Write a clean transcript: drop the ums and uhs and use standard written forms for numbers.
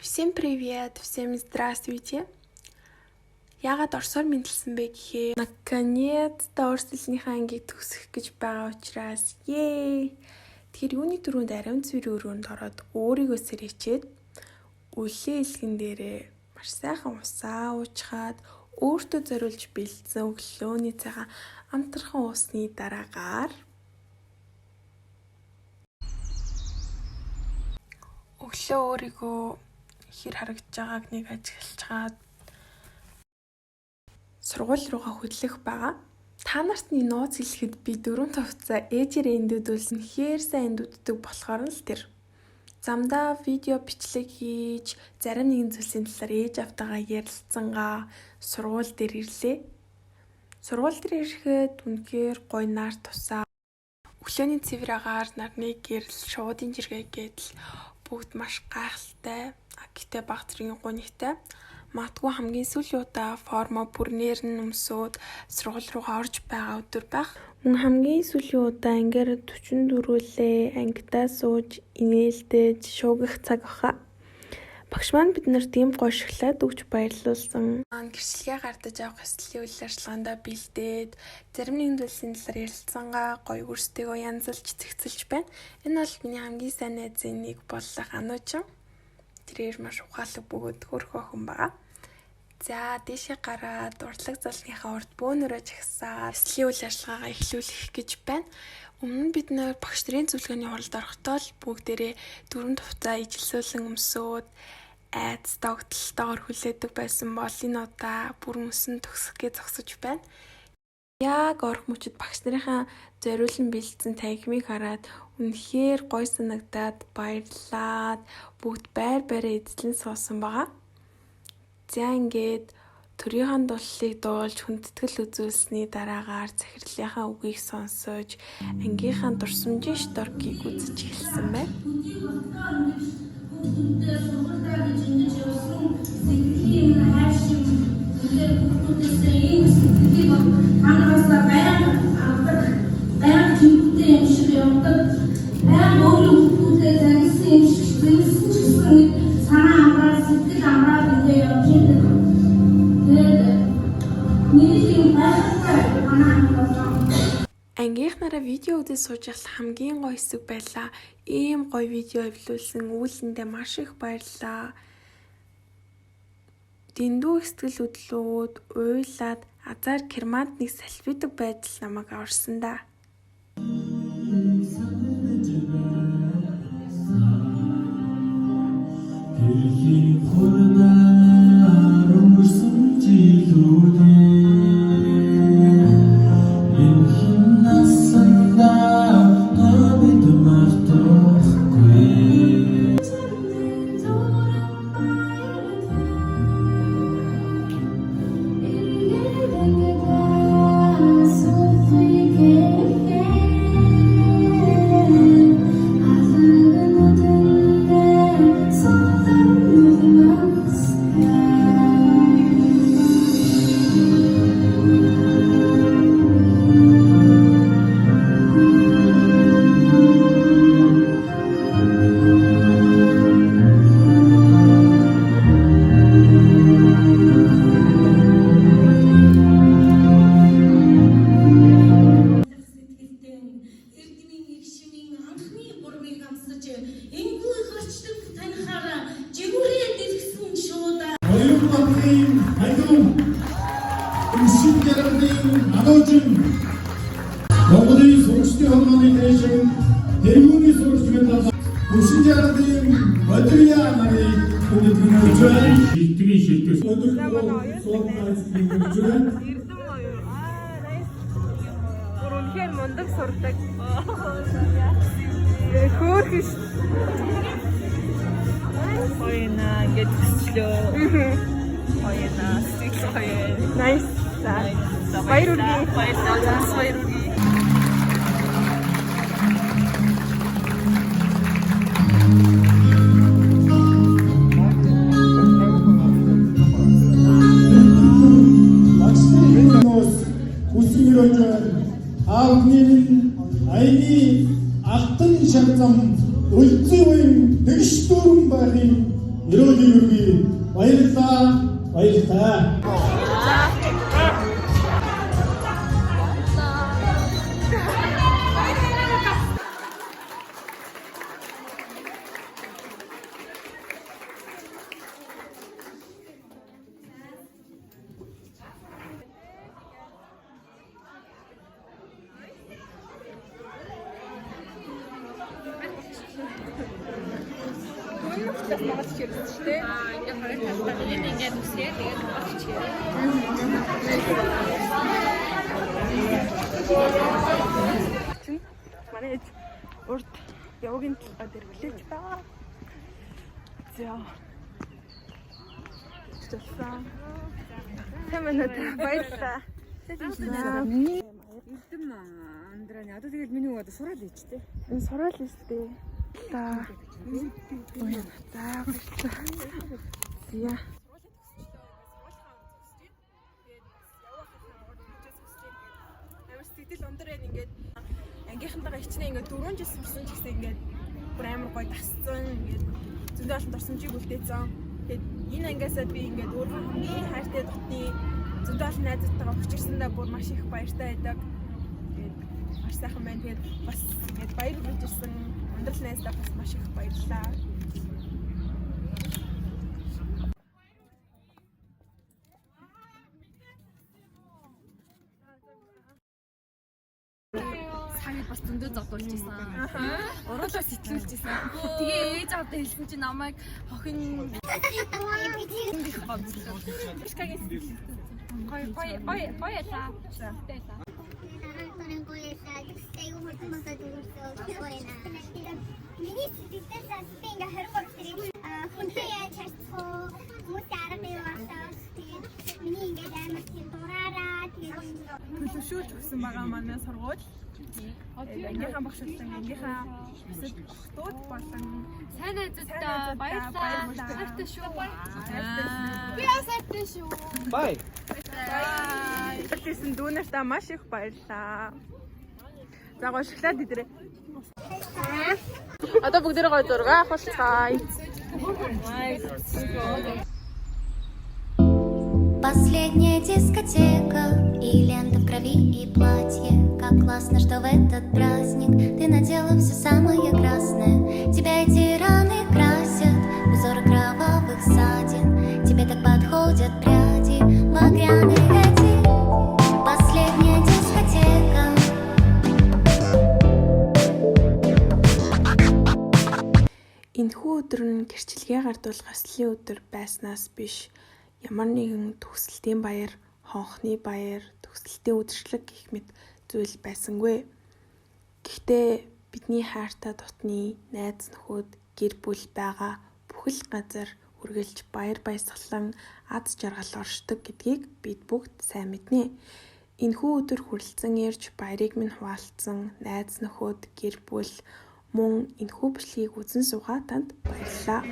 Всем привет, всем здравствуйте. Яагаад орсоор мэдлсэн бэ гэхээр наконец-то орслынхаа ангийг төгсөх гэж байгаа учраас тэгэхээр юуны дөрөнд ариун цэврийн өрөөнд ороод өөрийгөө сэрээчээд үлээ илгэн дээрээ маш сайхан усаа уучхаад өөртөө зориулж бэлдсэн өглөөний цагаан амтархан уусны дараагаар өглөө өөрийгөө хэр харагдж байгааг нэг ажиглаж чаад сургууль руугаа хөдлөх байгаа. Та нарт нэг нууц хэлэхэд би 4 тавцаа ээжээр эндүүдүүлсэн хээр сайн эндүүддэг болохоор л тэр. Замдаа видео бичлэг хийж зарим нэгэн зүйлсийн талаар ээж автайгаа ярилцсангаа сургууль дээр ирлээ. Сургууль дээр ирэхэд үнэхээр гоё нар тусаа. Өглөөний цэвэр агаар нарны гэрэл шуудын жиргээгээд л бүгд маш гайхалтай. Гэтэ баг зэргийн гонигтай. Магадгүй хамгийн сүүлийн удаа формо бүрнээр нь өмсөөд сургууль руугаа орж байгаа өдөр байх. Мөн хамгийн сүүлийн удаа ангиар 44-лээ ангидаа сууж инээлдэж шуугих цаг баха. Багш маань биднэрт ийм гоё шоколад өгч баярлуулсан. Гэрчлэгээ гардаж авах ёслолын үйл ажиллагаанд бэлдээд зарим нэгэн зүйлсийн талаар ярилцсангаа гоё өөрсдөө янзлж цэгцэлж байна. Энэ бол миний хамгийн сайн найзын нэг болох Ануучин. Тэрээр маш ухаалаг бөгөөд хөрхөө хүн байгаа. За дээшээ гараад урдлаг залныхаа урд бөөнөрөө жагсаа ёслолын үйл ажиллагаагаа эхлүүлэх гэж байна. Өмнө нь бид нэр багш нарын зөвлөгөөний хуралд орохдоо л бүгдээрээ 4 тавцаа ижилсүүлэн өмсөөд айц тогтолтойгоор хүлээдэг байсан бол энэ удаа бүр мөсөн төгсгөхгээ зогсож байна. Яг орох мөчид багш нарынхаа зориулан бэлдсэн тагмыг хараад үнэхээр гоё санагдаад баярлаад бүгд байр байраа эзлэн суусан байгаа. За ингээд төрийнхаа дуулалыг дуулж хүндэтгэл үзүүлсний дараагаар захирлынхаа үгийг сонсож ангийнхаа дурсамжийн шторкийг үзэж эхэлсэн байна. Ангийнхнаараа видео үзэж сууж явах хамгийн гоё хэсэг байлаа. Ийм гоё видео эвлүүлсэн үүлэндээ маш их баярлалаа. Дэндүү их сэтгэл хөдлөөд уйлаад азар керманд нэг салфидаг байдал намайг аварсан да. Монголын сургалтын холбооны дэшин тэргүүний сургалтын Өшинжаардын Бодрия нарыг хүндэтгэж байна. Шилтгэн шилтгэс өдөртөө суулгаж байна. Үнэхээр мундаг сурдаг. Хөөхөш. Хоёна гэж хэлчихлөө. Хоёна стикс хоёр. Nice. Баярлалаа. Баярлалаа. Алтан шарзам үлзий үеийн тэгш дүүрэн байхын ерөө өргөдгийг өргөе. Баярлалаа. Баярлалаа. Манай урд явгийн талбай дээр хүлээж байгаа. За. Тэсэн. Тэмэнэт баярлаа. Эрдэм Андрани одоо тэгэл миний одоо сураал ийч тээ. Энэ сураал өстэй. За. За. Зя. Сэтгэл өндөр байна ингээд ангийнхантайгаа хичнээн ингээд 4 жил сурсан ч гэсэн ингээд бүр амар гоё тасцсан ингээд зөндөө олон дурсамжийг үлдээсэн. Тэгээд энэ ангиасаа би ингээд өөрөө хамгийн хайртай дотны зөндөө олон найзуудтайгаа хүчирсэндээ бүр маш их баяртай байдаг. Тэгээд маш сайхан байна. Тэгээд бас ингээд баяр хүргэж ирсэн өндөрлөл найздаа бас маш их баярлалаа. Бас зөндөө зодуулж ирсэн. Уруулаа сэтгүүлж ирсэн. Тэгээ ээж аваад хэлсэн чи намайг хохин төлөвшүүлж өгсөн байгаа манай сургууль. Ангийнхаа багшлсан ангийнхаа бусад охтууд болон сайн найзуудтай баярлалаа. Хайртай шүү. Би хайртай шүү. Бай. Тэсэн дүүнэртээ маш их баярлалаа. За гоё шоколад идрээ. Одоо бүгдээрээ гоё зураг авахлаа. Последняя дискотека и лента в крови и платье. Как классно, что в этот праздник ты надела все самое красное. Тебя эти раны красят, узоры кровавых ссадин. Тебе так подходят пряди багряные эти. Последняя дискотека. Энэхүү өдөр нь гэрчлэгээ гардуулах өслийн өдөр байснаас биш. Ямар нэгэн төгсөлтийн баяр, хонхны баяр, төгсөлтийн үдшилэг гэх мэт зүйл байсангүй. Гэхдээ бидний хайртай дотны найз нөхөд гэр бүл байгаа бүхэл газар үргэлж баяр баясгалан аз жаргал оршдог гэдгийг бид бүгд сайн мэднэ. Энэхүү өдөр хүрэлцэн ирж баярыг минь хуваалцсан найз нөхөд гэр бүл мөн энэхүү бичлэгийг үзэн суугаа танд баярлалаа.